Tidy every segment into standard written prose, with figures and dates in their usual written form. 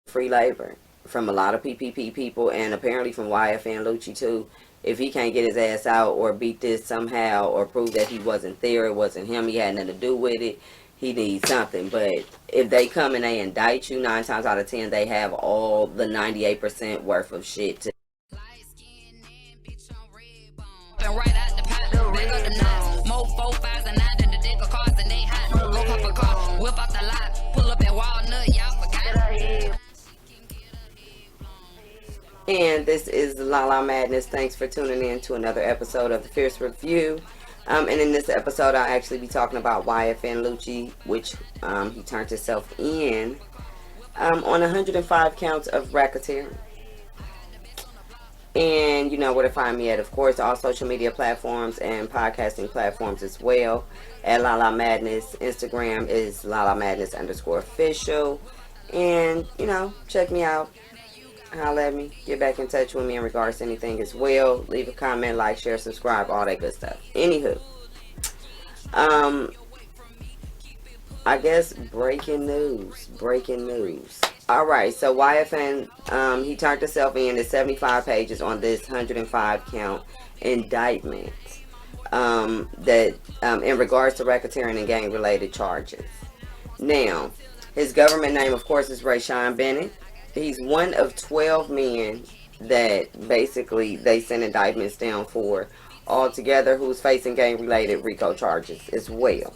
free labor from a lot of PPP people, and apparently from YFN Lucci too. If he can't get his ass out or beat this somehow or prove that he wasn't there, it wasn't him, he had nothing to do with it, he needs something. But if they come and they indict you, 9 times out of 10, they have all the 98% worth of shit to. Right out the pot, they go the knots. More 4 5s and 9 than the deck of cards, and they hot. Go pop a car, whip out the lot, pull up at Walnut, y'all forgot. And this is Madness. Thanks for tuning in to another episode of the Fierce Review. And in this episode, I'll actually be talking about YFN Lucci, which he turned himself in on 105 counts of racketeering. And you know where to find me at, of course, all social media platforms and podcasting platforms as well. At Madness. Instagram is Madness_official. And, you know, check me out. Holla at me. Get back in touch with me in regards to anything as well. Leave a comment, like, share, subscribe, all that good stuff. Anywho. I guess breaking news. Alright, so YFN, he turned himself in to 75 pages on this 105 count indictment that in regards to racketeering and gang related charges. Now, his government name, of course, is Rayshawn Bennett. He's one of 12 men that basically they sent indictments down for altogether, who's facing gang related RICO charges as well.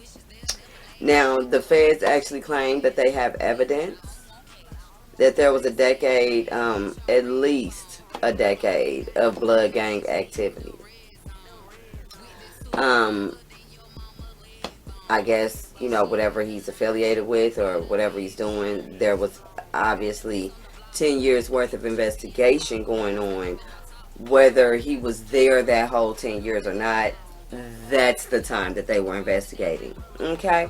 Now, the feds actually claim that they have evidence that there was a decade, at least a decade of blood gang activity. I guess, you know, whatever he's affiliated with or whatever he's doing, there was obviously 10 years worth of investigation going on. Whether he was there that whole 10 years or not, that's the time that they were investigating. Okay?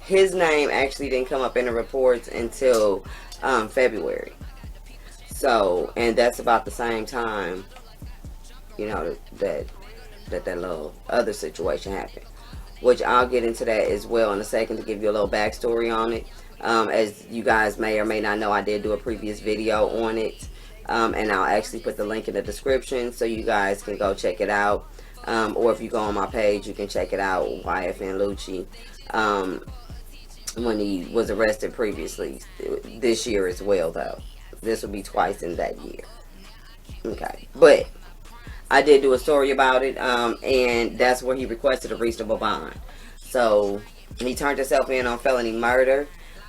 His name actually didn't come up in the reports until February. So, and that's about the same time, you know, that little other situation happened. Which I'll get into that as well in a second to give you a little backstory on it. As you guys may or may not know, I did do a previous video on it. And I'll actually put the link in the description so you guys can go check it out. Or if you go on my page, you can check it out. YFN Lucci. When he was arrested previously this year as well, though. This will be twice in that year. Okay. But I did do a story about it. And that's where he requested a reasonable bond. So he turned himself in on felony murder.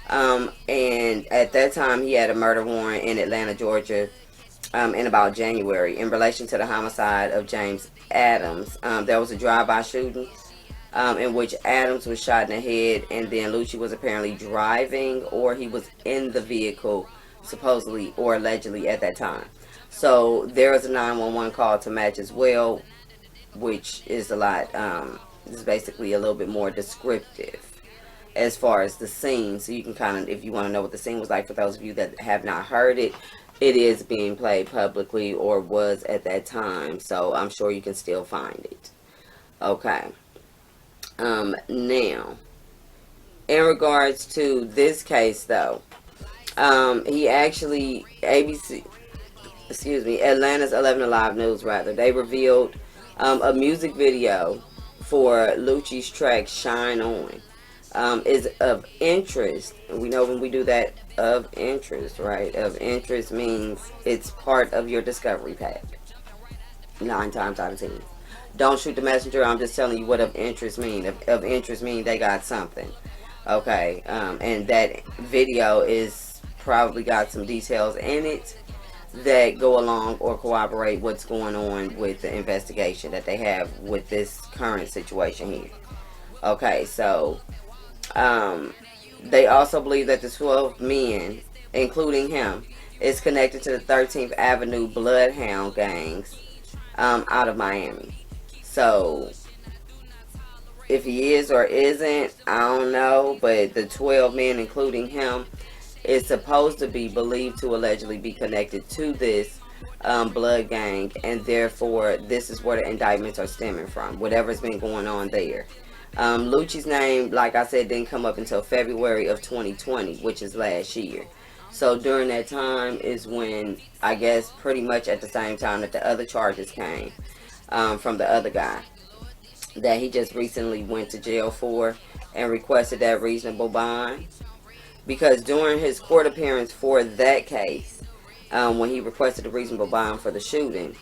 And at that time, he had a murder warrant in Atlanta, Georgia, in about January in relation to the homicide of James Adams. There was a drive-by shooting in which Adams was shot in the head, and then Lucci was apparently driving, or he was in the vehicle, supposedly or allegedly at that time. So there was a 911 call to match as well, which is a lot, is basically a little bit more descriptive as far as the scene, so you can kind of, if you want to know what the scene was like, for those of you that have not heard it, it is being played publicly, or was at that time, so I'm sure you can still find it. Okay. Now, in regards to this case, though, he actually, Atlanta's 11 Alive News, rather, they revealed a music video for Lucci's track Shine On. Is of interest. We know when we do that, of interest, right? Of interest means it's part of your discovery pack. 9 times out of 10. Don't shoot the messenger. I'm just telling you what of interest mean. Of interest mean they got something. Okay. And that video is probably got some details in it that go along or corroborate what's going on with the investigation that they have with this current situation here. Okay, so they also believe that the 12 men, including him, is connected to the 13th Avenue Bloodhound gangs out of Miami. So, if he is or isn't, I don't know, but the 12 men, including him, is supposed to be believed to allegedly be connected to this blood gang, and therefore this is where the indictments are stemming from, whatever's been going on there. Lucci's name, like I said, didn't come up until February of 2020, which is last year. So during that time is when, I guess, pretty much at the same time that the other charges came from the other guy that he just recently went to jail for and requested that reasonable bond. Because during his court appearance for that case, when he requested a reasonable bond for the shooting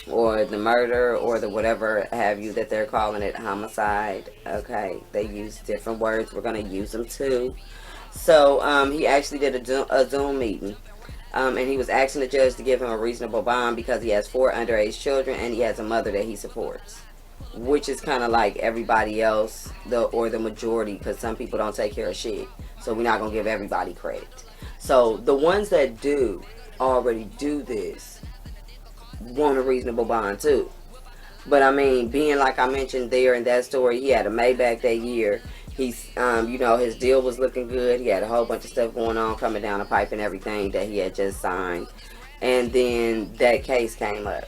or the murder or the whatever have you that they're calling it, homicide, okay, they use different words, we're going to use them too. So he actually did a Zoom meeting, and he was asking the judge to give him a reasonable bond because he has 4 underage children and he has a mother that he supports, which is kind of like everybody else, or the majority, because some people don't take care of shit. So we're not going to give everybody credit. So the ones that do already do this want a reasonable bond too. But I mean, being like I mentioned there in that story, he had a Maybach that year. He's, his deal was looking good. He had a whole bunch of stuff going on, coming down the pipe and everything that he had just signed. And then that case came up.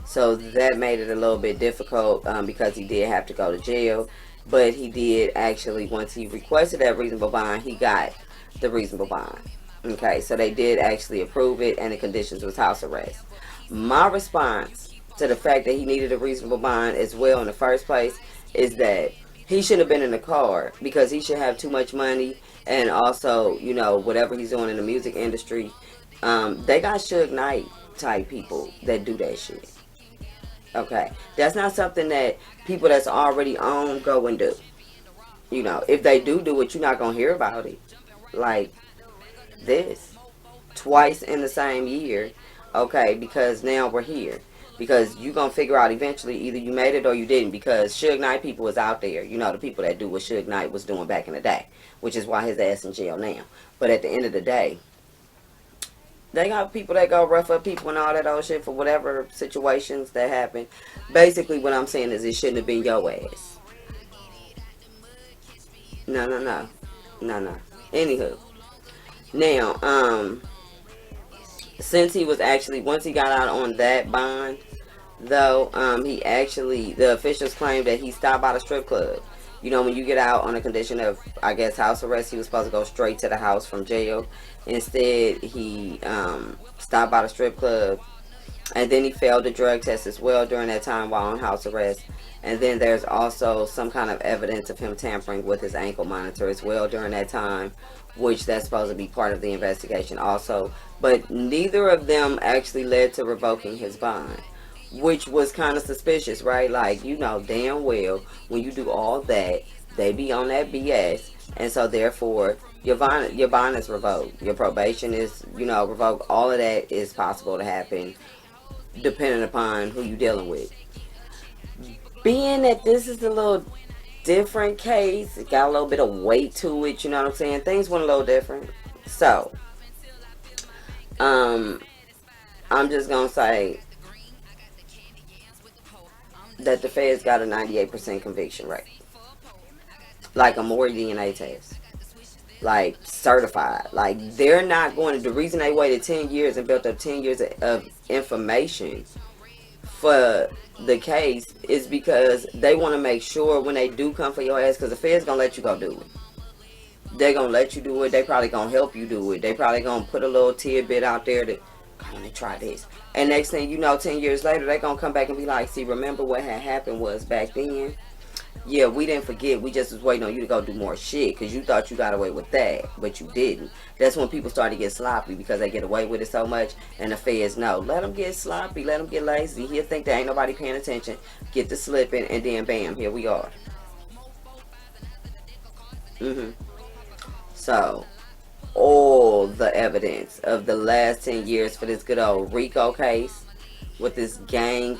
So that made it a little bit difficult because he did have to go to jail. But he did actually, once he requested that reasonable bond, he got the reasonable bond. Okay, so they did actually approve it, and the conditions was house arrest. My response to the fact that he needed a reasonable bond as well in the first place is that he shouldn't have been in the car because he should have too much money, and also, whatever he's doing in the music industry, they got Suge Knight type people that do that shit. Okay, that's not something that people that's already on go and do. If they do it, you're not gonna hear about it. Like this, twice in the same year. Okay, because now we're here. Because you gonna figure out eventually either you made it or you didn't. Because Suge Knight people is out there. The people that do what Suge Knight was doing back in the day, which is why his ass in jail now. But at the end of the day, they got people that go rough up people and all that old shit for whatever situations that happen. Basically, what I'm saying is it shouldn't have been your ass. No. Anywho, now, since he was actually, once he got out on that bond, though, the officials claimed that he stopped by the strip club. When you get out on a condition of, I guess, house arrest, he was supposed to go straight to the house from jail. Instead, he stopped by the strip club, and then he failed the drug test as well during that time while on house arrest. And then there's also some kind of evidence of him tampering with his ankle monitor as well during that time, which that's supposed to be part of the investigation also. But neither of them actually led to revoking his bond, which was kind of suspicious, right? Like, damn well, when you do all that, they be on that BS, and so therefore, your bond is revoked. Your probation is, revoked. All of that is possible to happen, depending upon who you're dealing with. Being that this is a little different case, it got a little bit of weight to it, you know what I'm saying? Things went a little different. So, I'm just gonna say that the feds got a 98% conviction rate. Like a more DNA test. Like certified. Like they're not going to, the reason they waited 10 years and built up 10 years of information for the case is because they want to make sure when they do come for your ass, because the feds gonna let you go do it. They're gonna let you do it. They probably gonna help you do it. They probably gonna put a little tidbit out there to come on and try this. And next thing you know, 10 years later, they gonna come back and be like, see, remember what had happened was back then? Yeah, we didn't forget. We just was waiting on you to go do more shit because you thought you got away with that, but you didn't. That's when people start to get sloppy because they get away with it so much, and the feds know. Let them get sloppy. Let them get lazy. He'll think there ain't nobody paying attention. Get to slipping, and then bam, here we are. So, all the evidence of the last 10 years for this good old Rico case with this gang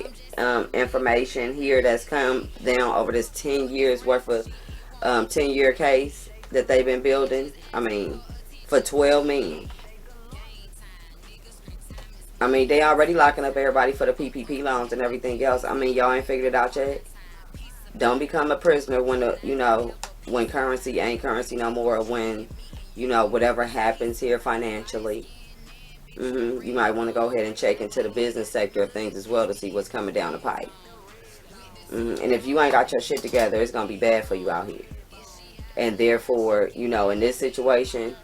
information here that's come down over this 10 years worth of 10-year case that they've been building. I mean, for 12 men. I mean, they already locking up everybody for the PPP loans and everything else. I mean, y'all ain't figured it out yet. Don't become a prisoner when when currency ain't currency no more, when whatever happens here financially. You might want to go ahead and check into the business sector of things as well to see what's coming down the pipe. And if you ain't got your shit together, it's gonna be bad for you out here. And therefore, in this situation,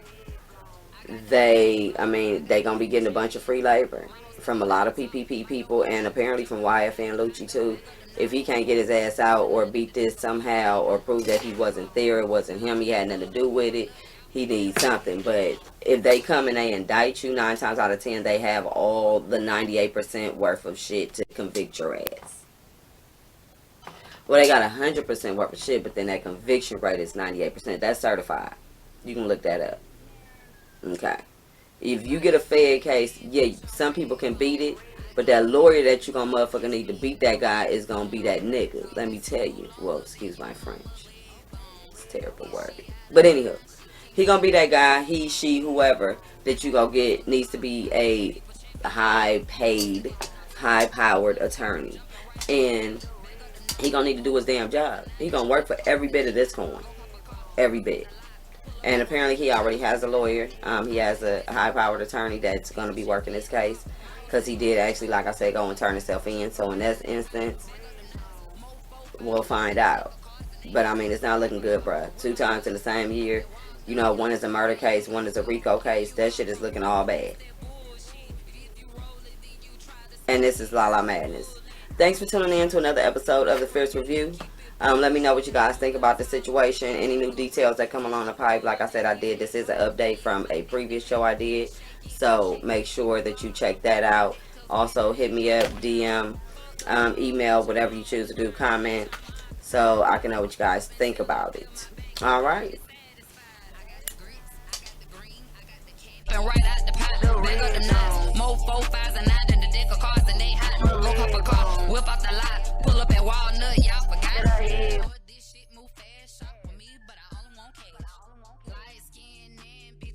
they gonna be getting a bunch of free labor from a lot of PPP people, and apparently from YFN Lucci too. If he can't get his ass out or beat this somehow or prove that he wasn't there, it wasn't him, he had nothing to do with it, he needs something. But if they come and they indict you, 9 times out of 10, they have all the 98% worth of shit to convict your ass. Well, they got 100% worth of shit, but then that conviction rate is 98%. That's certified. You can look that up. Okay. If you get a Fed case, yeah, some people can beat it, but that lawyer that you gonna motherfucker need to beat that guy is gonna be that nigga. Let me tell you. Well, excuse my French. It's a terrible word. But anywho, he gonna be that guy, he, she, whoever, that you gonna get needs to be a high-paid, high-powered attorney. And he gonna need to do his damn job. He gonna work for every bit of this coin. Every bit. And apparently he already has a lawyer. He has a high-powered attorney that's going to be working this case. Because he did actually, like I said, go and turn himself in. So in this instance, we'll find out. But I mean, it's not looking good, bruh. 2 times in the same year. You know, one is a murder case, one is a RICO case. That shit is looking all bad. And this is Lala Madness. Thanks for tuning in to another episode of the Fierce Review. Let me know what you guys think about the situation. Any new details that come along the pipe. Like I said, this is an update from a previous show I did. So make sure that you check that out. Also, hit me up, DM, email, whatever you choose to do, comment. So I can know what you guys think about it. Alright. Right out the pot, bag up the knots. More 4, 5s and 9 than the deck of cards, and they hot. Woke up a car, whip out the lot, pull up at Walnut, y'all.